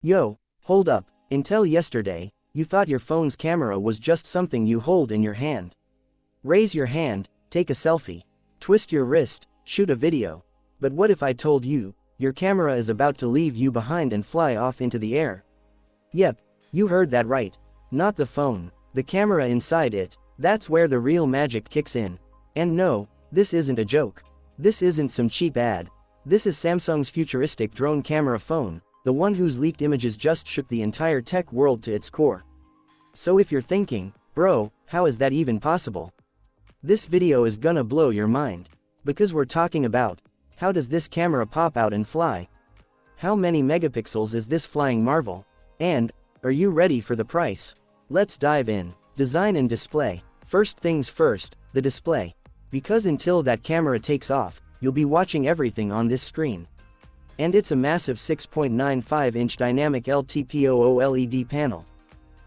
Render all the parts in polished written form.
Yo, hold up, until yesterday, you thought your phone's camera was just something you hold in your hand. Raise your hand, take a selfie, twist your wrist, shoot a video. But what if I told you, your camera is about to leave you behind and fly off into the air? Yep, you heard that right. Not the phone, the camera inside it. That's where the real magic kicks in. And no, this isn't a joke. This isn't some cheap ad. This is Samsung's futuristic drone camera phone, the one whose leaked images just shook the entire tech world to its core. So if you're thinking, bro, how is that even possible? This video is gonna blow your mind. Because we're talking about, how does this camera pop out and fly? How many megapixels is this flying marvel? And, are you ready for the price? Let's dive in. Design and display. First things first, the display. Because until that camera takes off, you'll be watching everything on this screen. And it's a massive 6.95-inch dynamic LTPO OLED panel.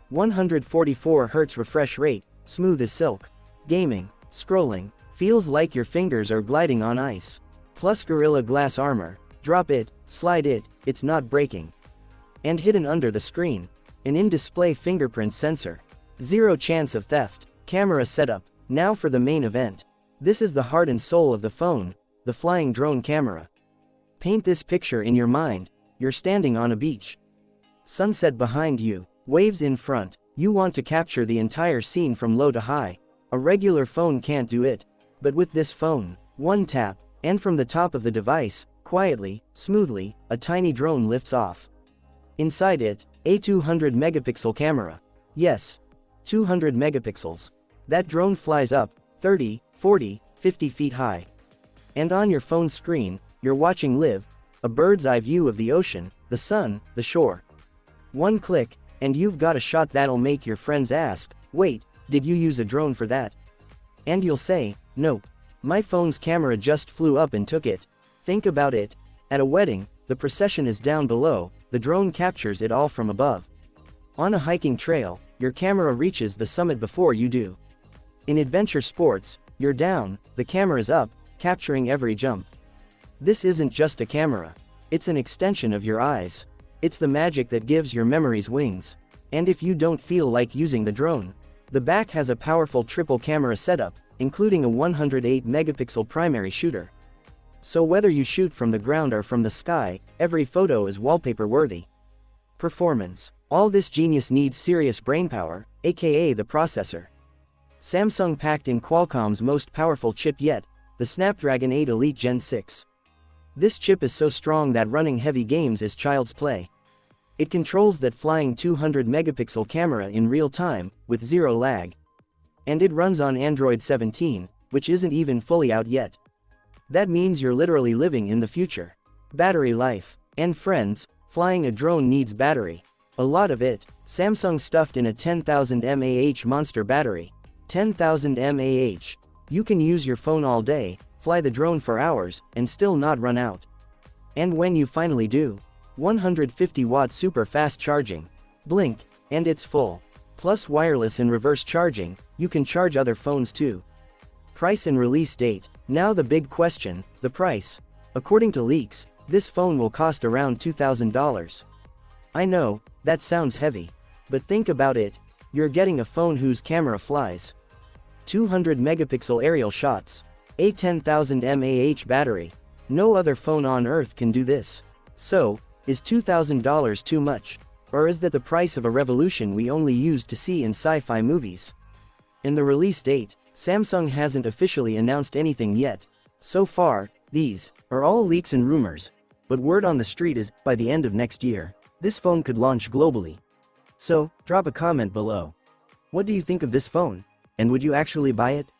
144 Hz refresh rate, smooth as silk. Gaming, scrolling, feels like your fingers are gliding on ice. Plus Gorilla Glass armor, drop it, slide it, it's not breaking. And hidden under the screen, an in-display fingerprint sensor. Zero chance of theft. Camera setup. Now for the main event. This is the heart and soul of the phone, the flying drone camera. Paint this picture in your mind. You're standing on a beach. Sunset behind you, waves in front. You want to capture the entire scene from low to high. A regular phone can't do it. But with this phone, one tap, and from the top of the device, quietly, smoothly, a tiny drone lifts off. Inside it, a 200 megapixel camera. Yes, 200 megapixels. That drone flies up, 30, 40, 50 feet high. And on your phone screen, you're watching live, a bird's eye view of the ocean, the sun, the shore. One click, and you've got a shot that'll make your friends ask, wait, did you use a drone for that? And you'll say, nope, my phone's camera just flew up and took it. Think about it. At a wedding, the procession is down below, the drone captures it all from above. On a hiking trail, your camera reaches the summit before you do. In adventure sports, you're down, the camera's up, capturing every jump. This isn't just a camera. It's an extension of your eyes. It's the magic that gives your memories wings. And if you don't feel like using the drone, the back has a powerful triple camera setup, including a 108 megapixel primary shooter. So whether you shoot from the ground or from the sky, every photo is wallpaper worthy. Performance. All this genius needs serious brainpower, aka the processor. Samsung packed in Qualcomm's most powerful chip yet, the Snapdragon 8 Elite Gen 6. This chip is so strong that running heavy games is child's play. It controls that flying 200 megapixel camera in real time, with zero lag. And it runs on Android 17, which isn't even fully out yet. That means you're literally living in the future. Battery life. And friends, flying a drone needs battery. A lot of it. Samsung stuffed in a 10,000 mAh monster battery. 10,000 mAh. You can use your phone all day, fly the drone for hours, and still not run out. And when you finally do, 150 watt super fast charging. Blink, and it's full. Plus wireless and reverse charging, you can charge other phones too. Price and release date. Now the big question, the price. According to leaks, this phone will cost around $2,000. I know, that sounds heavy. But think about it, you're getting a phone whose camera flies. 200 megapixel aerial shots. A 10,000 mAh battery. No other phone on earth can do this. So, is $2,000 too much? Or is that the price of a revolution we only used to see in sci-fi movies? In the release date, Samsung hasn't officially announced anything yet. So far, these are all leaks and rumors. But word on the street is, by the end of next year, this phone could launch globally. So, drop a comment below. What do you think of this phone? And would you actually buy it?